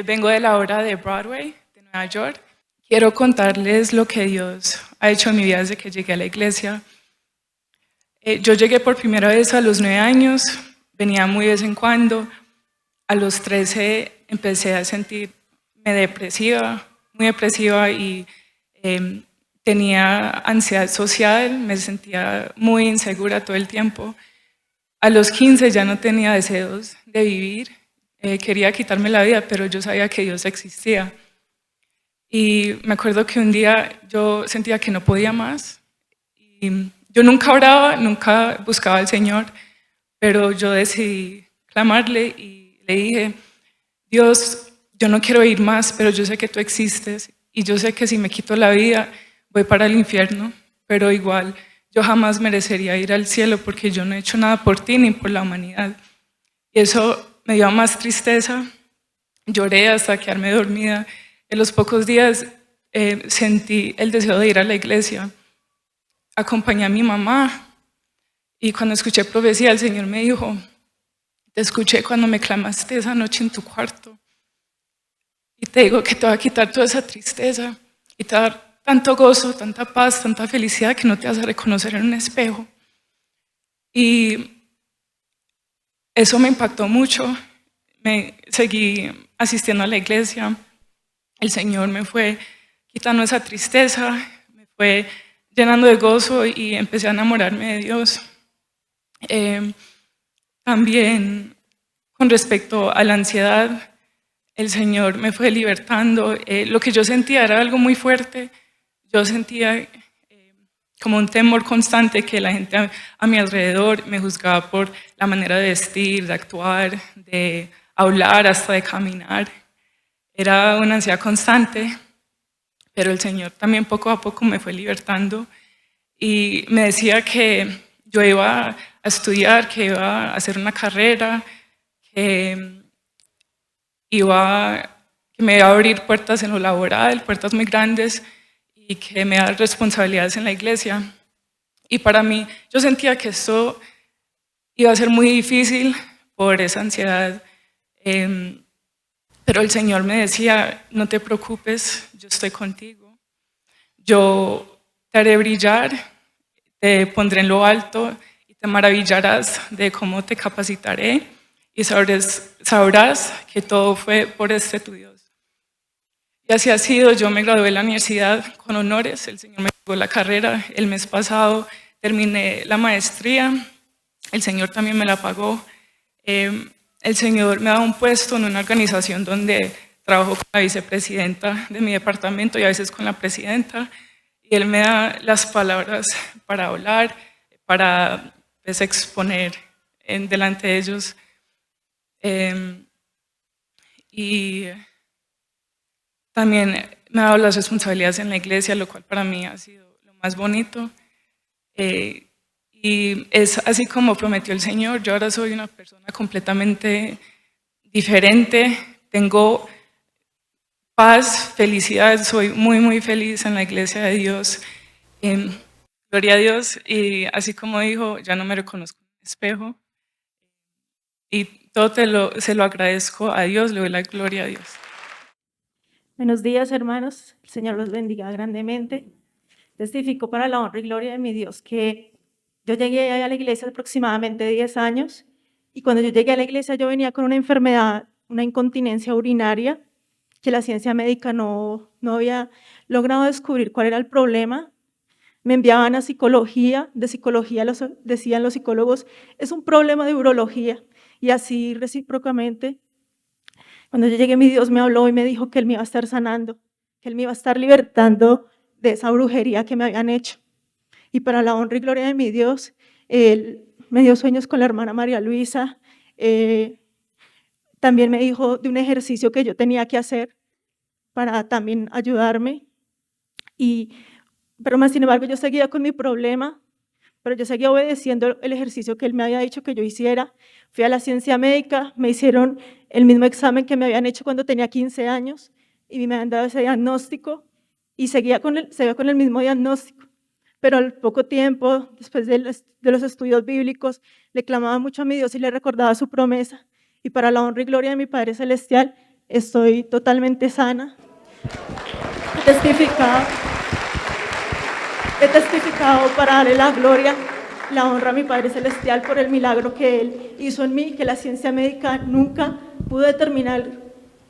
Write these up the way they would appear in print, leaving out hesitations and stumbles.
Vengo de la obra de Broadway, de Nueva York. Quiero contarles lo que Dios ha hecho en mi vida desde que llegué a la iglesia. Yo llegué por primera vez a los 9 años, venía muy de vez en cuando. A los 13 empecé a sentirme depresiva, muy depresiva y tenía ansiedad social, me sentía muy insegura todo el tiempo. A los 15 ya no tenía deseos de vivir, quería quitarme la vida, pero yo sabía que Dios existía. Y me acuerdo que un día yo sentía que no podía más. Y yo nunca oraba, nunca buscaba al Señor, pero yo decidí clamarle y le dije, Dios, yo no quiero ir más, pero yo sé que tú existes y yo sé que si me quito la vida voy para el infierno, pero igual yo jamás merecería ir al cielo porque yo no he hecho nada por ti ni por la humanidad. Y eso me dio más tristeza, lloré hasta quedarme dormida. En los pocos días sentí el deseo de ir a la iglesia. Acompañé a mi mamá y cuando escuché profecía el Señor me dijo, te escuché cuando me clamaste esa noche en tu cuarto y te digo que te va a quitar toda esa tristeza y te va a dar tanto gozo, tanta paz, tanta felicidad que no te vas a reconocer en un espejo. Y eso me impactó mucho, seguí asistiendo a la iglesia, el Señor me fue quitando esa tristeza, me fue llenando de gozo y empecé a enamorarme de Dios. También con respecto a la ansiedad, el Señor me fue libertando. Lo que yo sentía era algo muy fuerte. Yo sentía como un temor constante que la gente a mi alrededor me juzgaba por la manera de vestir, de actuar, de hablar, hasta de caminar. Era una ansiedad constante, pero el Señor también poco a poco me fue libertando y me decía que yo iba a estudiar, que iba a hacer una carrera, que me iba a abrir puertas en lo laboral, puertas muy grandes, y que me iba a dar responsabilidades en la iglesia. Y para mí, yo sentía que esto iba a ser muy difícil por esa ansiedad, pero el Señor me decía, no te preocupes, yo estoy contigo. Yo te haré brillar, te pondré en lo alto y te maravillarás de cómo te capacitaré y sabrás que todo fue por tu Dios. Y así ha sido, yo me gradué de la universidad con honores, el Señor me pagó la carrera, el mes pasado terminé la maestría, el Señor también me la pagó. El Señor me ha dado un puesto en una organización donde trabajo con la vicepresidenta de mi departamento y a veces con la presidenta, y Él me da las palabras para hablar, para exponer delante de ellos. Y también me ha dado las responsabilidades en la iglesia, lo cual para mí ha sido lo más bonito. Y es así como prometió el Señor. Yo ahora soy una persona completamente diferente. Tengo paz, felicidad. Soy muy, muy feliz en la iglesia de Dios. Gloria a Dios. Y así como dijo, ya no me reconozco en el espejo. Y todo se lo agradezco a Dios, le doy la gloria a Dios. Buenos días, hermanos. El Señor los bendiga grandemente. Testifico para la honra y gloria de mi Dios que yo llegué a la iglesia hace aproximadamente 10 años y cuando yo llegué a la iglesia yo venía con una enfermedad, una incontinencia urinaria, que la ciencia médica no había logrado descubrir cuál era el problema. Me enviaban a psicología, de psicología decían los psicólogos, es un problema de urología, y así recíprocamente. Cuando yo llegué, mi Dios me habló y me dijo que Él me iba a estar sanando, que Él me iba a estar libertando de esa brujería que me habían hecho. Y para la honra y gloria de mi Dios, Él me dio sueños con la hermana María Luisa. También me dijo de un ejercicio que yo tenía que hacer para también ayudarme. Pero más sin embargo, yo seguía con mi problema, pero yo seguía obedeciendo el ejercicio que Él me había dicho que yo hiciera. Fui a la ciencia médica, me hicieron el mismo examen que me habían hecho cuando tenía 15 años y me habían dado ese diagnóstico y seguía con el mismo diagnóstico. Pero al poco tiempo, después de los estudios bíblicos, le clamaba mucho a mi Dios y le recordaba su promesa. Y para la honra y gloria de mi Padre Celestial, estoy totalmente sana. He testificado, he testificado para darle la gloria, la honra a mi Padre Celestial por el milagro que Él hizo en mí, que la ciencia médica nunca pudo determinar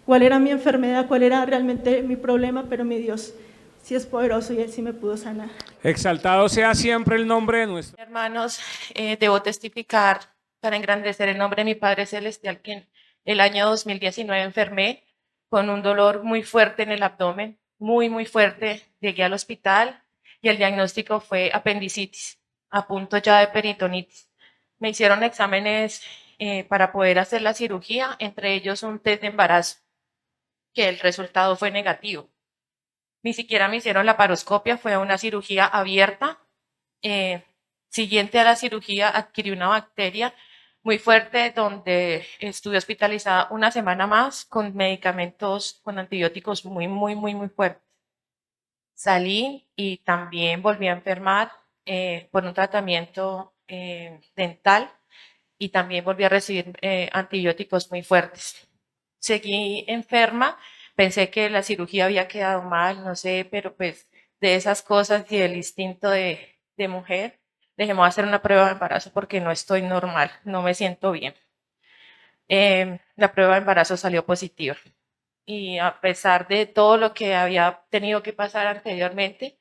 cuál era mi enfermedad, cuál era realmente mi problema, pero mi Dios sí es poderoso y Él sí me pudo sanar. Exaltado sea siempre el nombre de nuestro. Hermanos, debo testificar para engrandecer el nombre de mi Padre Celestial, que en el año 2019 enfermé con un dolor muy fuerte en el abdomen, muy fuerte. Llegué al hospital y el diagnóstico fue apendicitis, a punto ya de peritonitis. Me hicieron exámenes para poder hacer la cirugía, entre ellos un test de embarazo, que el resultado fue negativo. Ni siquiera me hicieron la laparoscopia, fue una cirugía abierta. Siguiente a la cirugía adquirí una bacteria muy fuerte donde estuve hospitalizada una semana más con medicamentos, con antibióticos muy fuertes. Salí y también volví a enfermar por un tratamiento dental y también volví a recibir antibióticos muy fuertes. Seguí enferma, pensé que la cirugía había quedado mal, no sé, pero pues de esas cosas y del instinto de mujer, dejemos hacer una prueba de embarazo porque no estoy normal, no me siento bien. La prueba de embarazo salió positiva y a pesar de todo lo que había tenido que pasar anteriormente,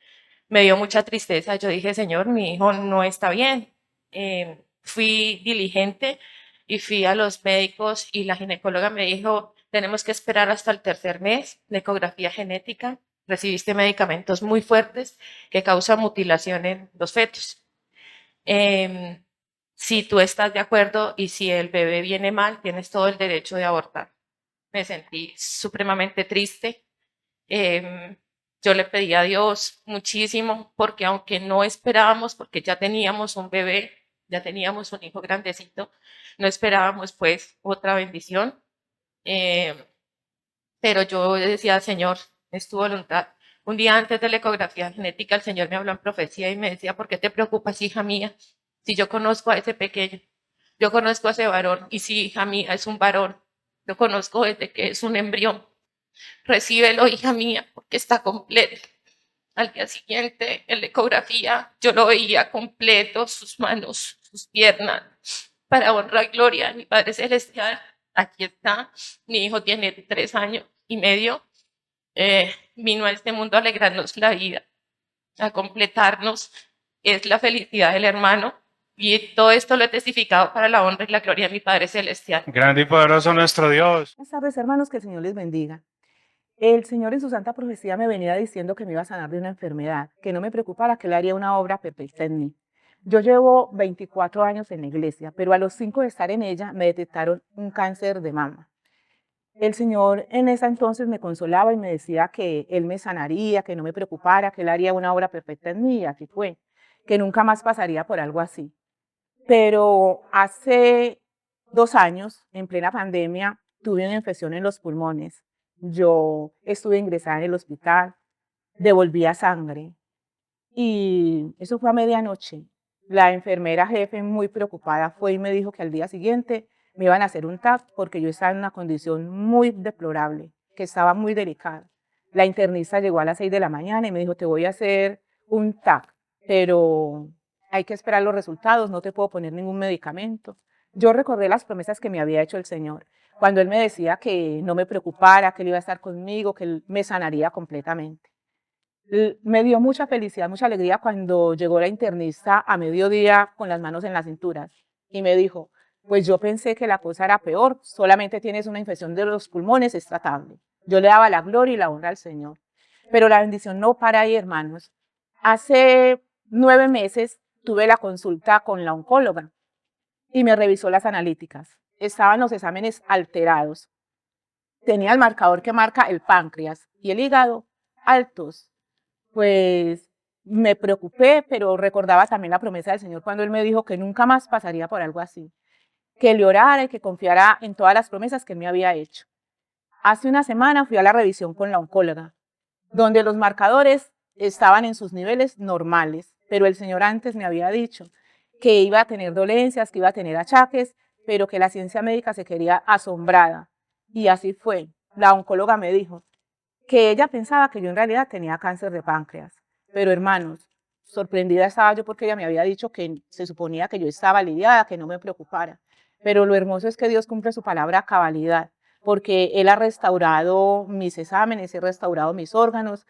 me dio mucha tristeza. Yo dije, Señor, mi hijo no está bien. Fui diligente y fui a los médicos y la ginecóloga me dijo, tenemos que esperar hasta el tercer mes de ecografía genética. Recibiste medicamentos muy fuertes que causan mutilación en los fetos. Si tú estás de acuerdo y si el bebé viene mal, tienes todo el derecho de abortar. Me sentí supremamente triste. Yo le pedí a Dios muchísimo porque aunque no esperábamos, porque ya teníamos un bebé, ya teníamos un hijo grandecito, no esperábamos pues otra bendición. Pero yo decía, Señor, es tu voluntad. Un día antes de la ecografía genética, el Señor me habló en profecía y me decía, ¿por qué te preocupas, hija mía? Si yo conozco a ese pequeño, yo conozco a ese varón, y si hija mía es un varón, lo conozco desde que es un embrión. Recíbelo, hija mía, porque está completo. Al día siguiente, en la ecografía, yo lo veía completo, sus manos, sus piernas, para honra y gloria a mi Padre Celestial. Aquí está, mi hijo tiene 3 años y medio, vino a este mundo a alegrarnos la vida, a completarnos, es la felicidad del hermano, y todo esto lo he testificado para la honra y la gloria de mi Padre Celestial. Grande y poderoso nuestro Dios. Buenas tardes, hermanos, que el Señor les bendiga. El Señor en su santa profecía me venía diciendo que me iba a sanar de una enfermedad, que no me preocupara, que Él haría una obra perfecta en mí. Yo llevo 24 años en la iglesia, pero a los 5 de estar en ella me detectaron un cáncer de mama. El Señor en esa entonces me consolaba y me decía que Él me sanaría, que no me preocupara, que Él haría una obra perfecta en mí, y así fue, que nunca más pasaría por algo así. Pero hace 2 años, en plena pandemia, tuve una infección en los pulmones. Yo estuve ingresada en el hospital, devolvía sangre y eso fue a medianoche. La enfermera jefe, muy preocupada, fue y me dijo que al día siguiente me iban a hacer un TAC porque yo estaba en una condición muy deplorable, que estaba muy delicada. La internista llegó a las 6 de la mañana y me dijo, te voy a hacer un TAC, pero hay que esperar los resultados, no te puedo poner ningún medicamento. Yo recordé las promesas que me había hecho el Señor, cuando Él me decía que no me preocupara, que Él iba a estar conmigo, que Él me sanaría completamente. Me dio mucha felicidad, mucha alegría cuando llegó la internista a mediodía con las manos en las cinturas y me dijo, pues yo pensé que la cosa era peor, solamente tienes una infección de los pulmones, es tratable. Yo le daba la gloria y la honra al Señor. Pero la bendición no para ahí, hermanos. Hace 9 meses tuve la consulta con la oncóloga y me revisó las analíticas. Estaban los exámenes alterados. Tenía el marcador que marca el páncreas y el hígado altos. Pues me preocupé, pero recordaba también la promesa del Señor cuando Él me dijo que nunca más pasaría por algo así, que le orara y que confiara en todas las promesas que Él me había hecho. Hace una semana fui a la revisión con la oncóloga, donde los marcadores estaban en sus niveles normales, pero el Señor antes me había dicho que iba a tener dolencias, que iba a tener achaques, pero que la ciencia médica se quería asombrada. Y así fue. la oncóloga me dijo que ella pensaba que yo en realidad tenía cáncer de páncreas. Pero hermanos, sorprendida estaba yo porque ella me había dicho que se suponía que yo estaba aliviada, que no me preocupara. Pero lo hermoso es que Dios cumple su palabra a cabalidad, porque Él ha restaurado mis exámenes, he restaurado mis órganos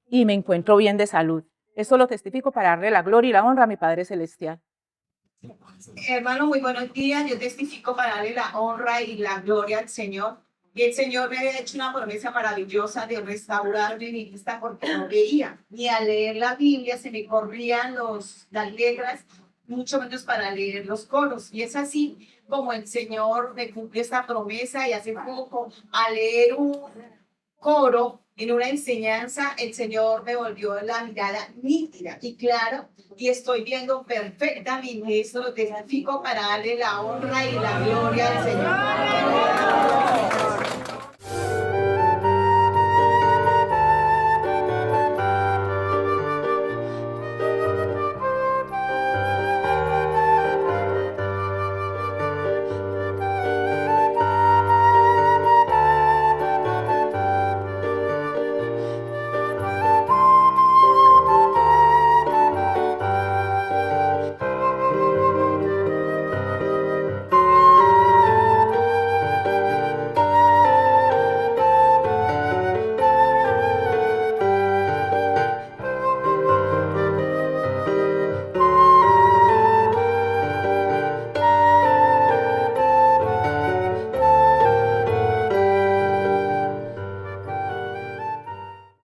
y me encuentro bien de salud. Esto lo testifico para darle la gloria y la honra a mi Padre Celestial. Hermano, muy buenos días. Yo testifico para darle la honra y la gloria al Señor. Y el Señor me había hecho una promesa maravillosa de restaurarme mi vista porque no veía. Ni al leer la Biblia se me corrían las letras, mucho menos para leer los coros. Y es así como el Señor me cumplió esta promesa y hace poco, al leer un coro, en una enseñanza, el Señor me volvió la mirada nítida y clara y estoy viendo perfectamente. Esto lo testifico para darle la honra y la gloria al Señor.